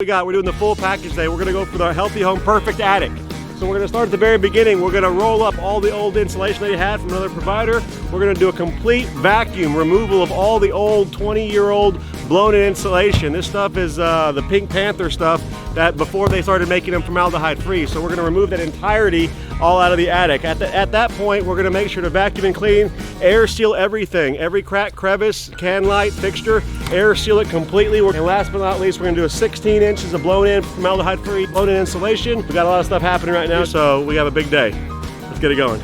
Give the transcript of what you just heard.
We're doing the full package today. We're gonna go for the Healthy Home Perfect Attic. So we're gonna start at the very beginning. We're gonna roll up all the old insulation that you had from another provider. We're gonna do a complete vacuum removal of all the old 20-year-old blown-in insulation. This stuff is the Pink Panther stuff that before they started making them formaldehyde free. So we're gonna remove that entirety all out of the attic. At that point, we're gonna make sure to vacuum and clean, air seal everything, every crack, crevice, can light, fixture, air seal it completely. And last but not least, we're gonna do a 16 inches of blown-in formaldehyde free blown-in insulation. We got a lot of stuff happening right now, so we have a big day. Let's get it going.